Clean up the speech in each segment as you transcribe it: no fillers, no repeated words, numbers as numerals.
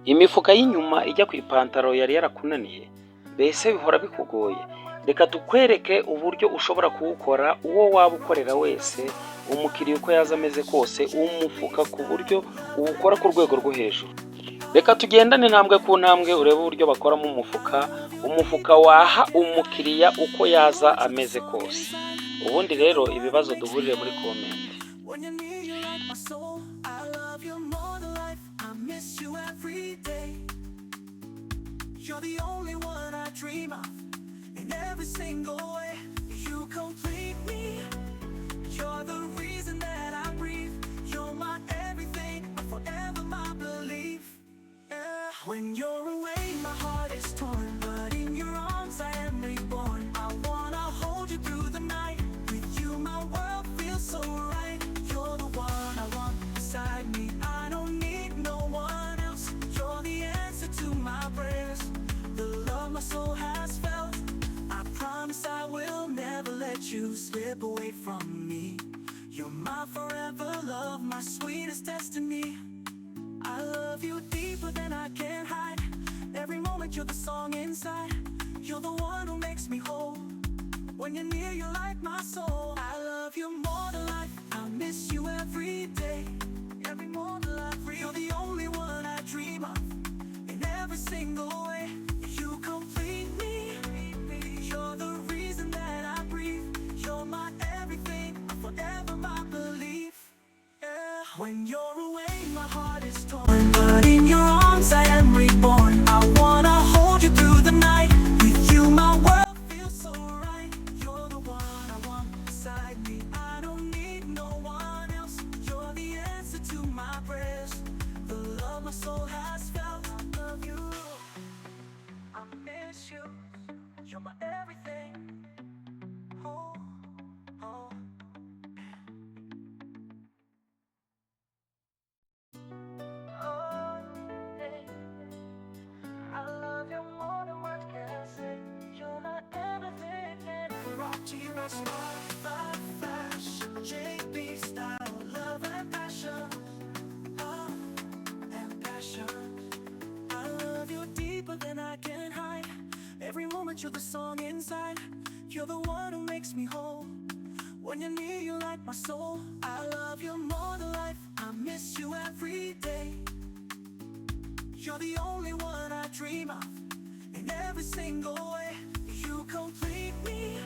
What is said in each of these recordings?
imifuka y'inyuma ijya ku ipantaro yari yarakunaniye, mbese bihora bikugoye. Reka tukwereke uburyo ushobora kuwukora uwo waba ukorera wese, umukiriya uko yaza ameze kose, umufuka ku buryo uwukora ku rwego rwo hejuru. Reka tugendane intambwe ku ntambwe urebe uburyo bakoramo umufuka waha umukiriya uko yaza ameze kose. Ubundi rero ibibazo duhurire muri comment. You're the only one I dream of. In every single way, you complete me. You're the reason that I breathe. You're my everything, forever my belief. Yeah. When you're away, my heart is torn, but in your arms I am reborn. I wanna hold you through the night. With you, my world feels so right. You're the one I want beside me. I don't need no one else. You're the answer to my prayers. The love my soul has felt. I promise I will never let you slip away from me. You're my forever love, my sweetest destiny. I love you deeper than I can hide. Every moment you're the song inside. You're the one who makes me whole. When you're near, you're like my soul. I love you more than life. I miss you every day. Every morning I breathe. You're the only one I dream of. In every single way, you complete me. You're the reason that I breathe. You're my everything, forever my belief. Yeah. When you're away, my heart is torn, but in your arms I am reborn. I wanna hold you through the night. With you, my world feels so right. You're the one I want beside me. I don't need no one else. You're the answer to my prayers. The love my soul has felt. I love you. I miss you. You're my everything. Oh, oh. Oh, yeah. I love you more than words can say. You're my everything. Rocky, my smart, fashion, JB style, love and passion. Oh, and passion. I love you deeper than I can hide. Every moment you're the song inside. You're the one who makes me whole. When you're near, you light my soul. I love you more than life. I miss you every day. You're the only one I dream of. In every single way, you complete me.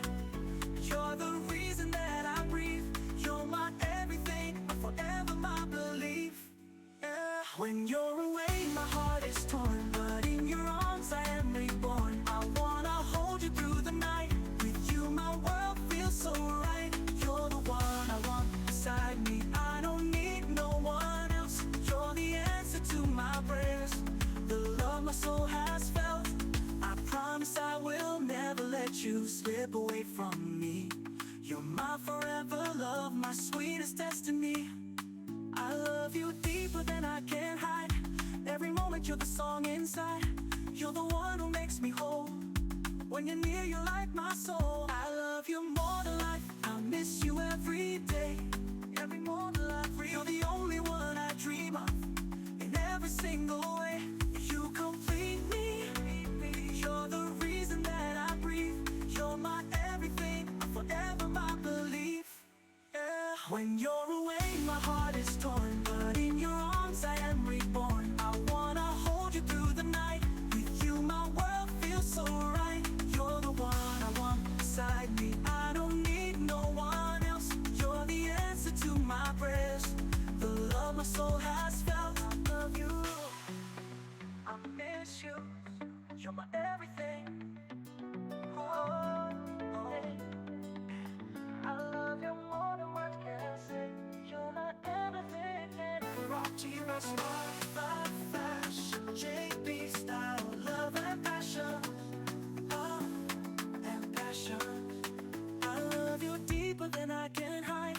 You're the reason that I breathe. You're my everything, forever my belief. Yeah. When you're away, my heart is torn, but in your arms I am reborn. I wanna hold you through the night. With you, my world feels so right. You're the one I want beside me. I don't need no one else. You're the answer to my prayers. The love my soul has felt. I promise I will never let you slip away from me. You're my forever love, my sweetest destiny. I love you deeper than I can hide. Every moment you're the song inside. You're the one who makes me whole. When you're near, you're like my soul. I love you more than life. I miss you every day. Every morning I breathe. You're the only one I dream of. In every single way, you complete me. You're the reason that I breathe. You're my everything, forever my belief. Yeah. When you're away, my heart is torn, but in your arms I am reborn. I wanna hold you through the night. With you, my world feels so right. You're the one I want beside me. I don't need no one else. You're the answer to my prayers. The love my soul has felt. I love you. I miss you. You're my everything. Oh, yeah. I love you more than words can say. You're my everything. Rocky, my smart, fashion, JB style, love and passion. Oh, and passion. I love you deeper than I can hide.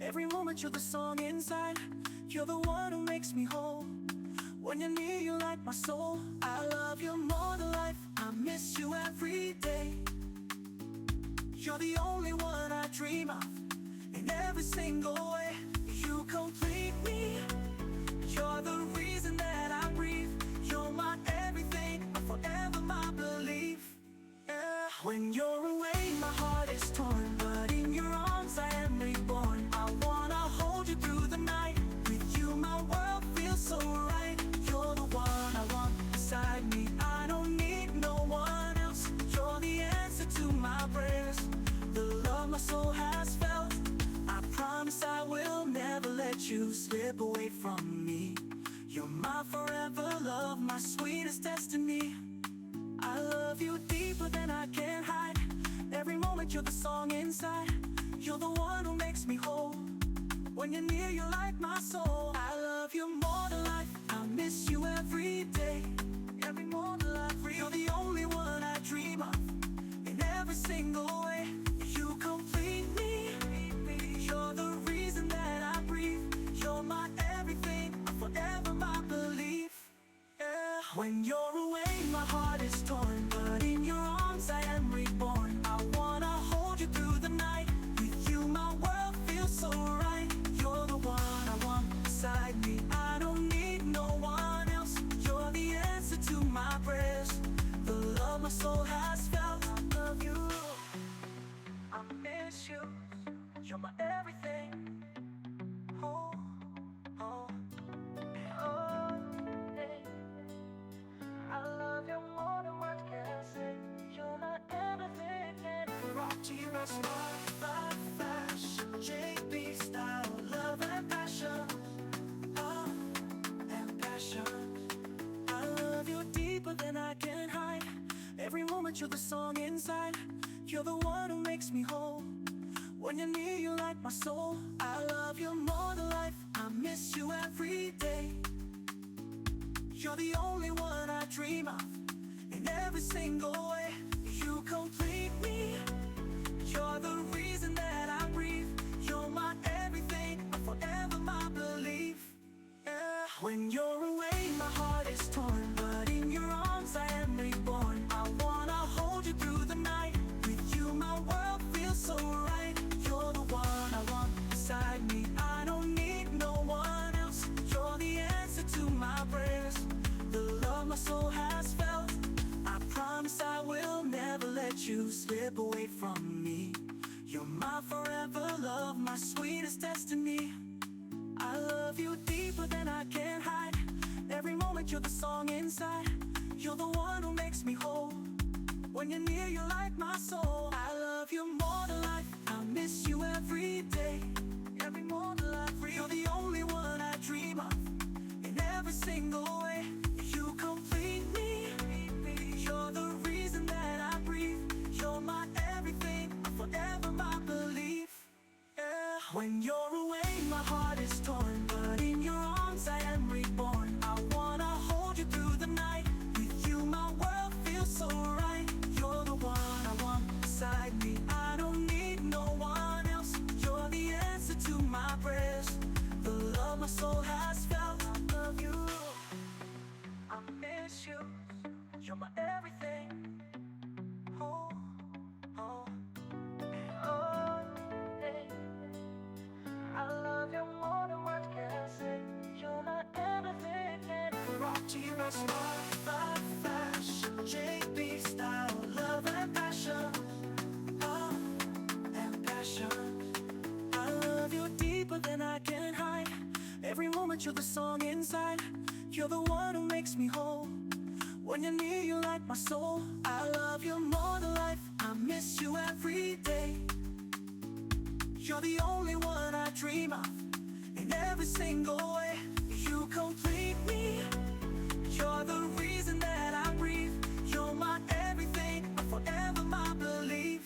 Every moment you're the song inside. You're the one who makes me whole. When you're near, you light my soul. I love you more than life. I miss you every day. You're the only one I dream of. In every single way, you complete me. You're the reason that I breathe. You're When you're away, my heart is torn, but in your arms I am reborn. I wanna hold you through the night. With you my world feels so right. You're the one I want beside me. I don't need no one else. You're the answer to my prayers, the love my soul has felt. I promise I will never let you slip away from me. You're my forever love, my sweetest destiny. I love you deeper than I can hide. Every moment you're the song inside. You're the one who makes me whole. When you're near, you're like my soul. I love you more than life. I miss you every day. Every morning I breathe. You're the only one I dream of. In every single way, you complete me. You're the reason that I breathe. You're my everything, forever my belief. Yeah. When you're away, my heart is torn, but in your arms I am reborn. I wanna hold you through the night. With you my world feels so right. You're the one I want beside me. I don't need no one else. You're the answer to my prayers, the love my soul has felt. I love you, I miss you. You're my everything. Oh, oh, oh, hey. I love you more than words can say. You're my everything. Rock to your smart, life, fashion, JB style, love and passion. Oh, and passion. I love you deeper than I can hide. Every moment you're the song inside. You're the one who makes me whole. When you're near, you light my soul. I love you more than life. I miss you every day. You're the only one I dream of. In every single way, you complete me. You're the reason that I breathe. You're my everything, forever my belief. Yeah. When you're away, my heart is torn, but in your arms I am reborn. I wanna hold you through the night. With you my world feels so right. You're the one I want beside me. I don't need no one else. You're the answer to my prayers, the love my soul has felt. I promise I will never let you slip away from me. You're my forever love, my sweetest destiny. I love you deeper than I can hide. Every moment you're the song inside. You're the one who makes me whole. When you're near, you're like my soul. I love you more than life. I miss you every day. Every morning I breathe. You're the only one I dream of. In every single way, you complete me. You're the reason that I breathe. You're my everything, forever my belief. Yeah. When you're away, my heart is torn, but in your arms I am reborn. I wanna hold you through the night. With you my world feels so right. You're the one I want beside me. I don't need no one else. You're the answer to my prayers, the love my soul has felt. I love you, I miss you. You're my everything. Oh, oh, oh, hey. I love you more than words can say. You're my everything. Rock to your smart, life, fashion, JB style, love and passion. Oh, and passion. I love you deeper than I can hide. Every moment you're the song inside. You're the one who makes me whole. When you're near, you light my soul. I love you more than life. I miss you every day. You're the only one I dream of. In every single way, you complete me. You're the reason that I breathe. You're my everything, forever my belief.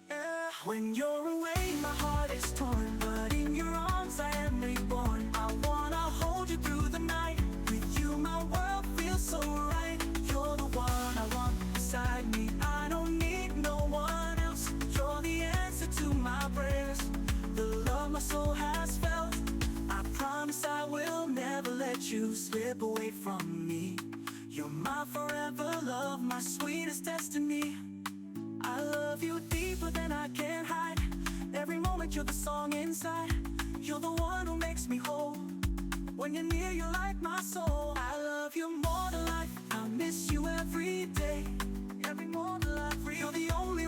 Yeah. When you're away, my heart is torn, but in your arms I am reborn. I wanna hold you through the night. With you my world feels so right. You're the one I want beside me. I don't need no one else. You're the answer to my prayers, the love my soul has felt. I promise I will never let you slip away from me. You're my forever love, my sweetest destiny. I love you deeper than I can hide. Every moment you're the song inside. You're the one who makes me whole. When you're near, you're like my soul. I love you more than life. I miss you every day. Every morning I breathe. You're the only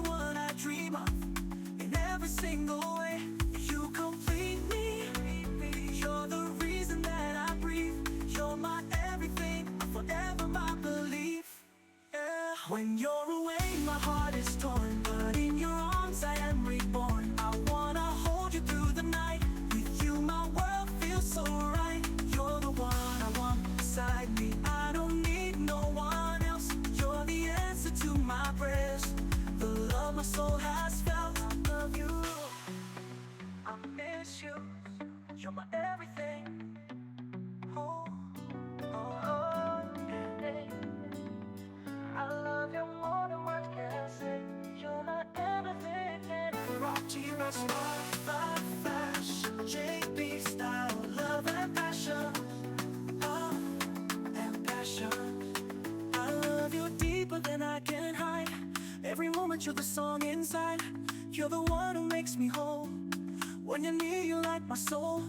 When you're away, my heart is torn, but in your arms I am reborn. I wanna hold you through the night. With you, my world feels so right. You're the one I want beside me. I don't need no one else. You're the answer to my prayers. The love my soul has felt. I love you. I miss you. You're my everything. Oh, oh, oh, yeah. I love you more than words can say. You're my everything. Rock, smart, fashion, JB style, love and passion. Love and passion. I love you deeper than I can hide. Every moment you're the song inside. You're the one who makes me whole. When you're near, you light my soul.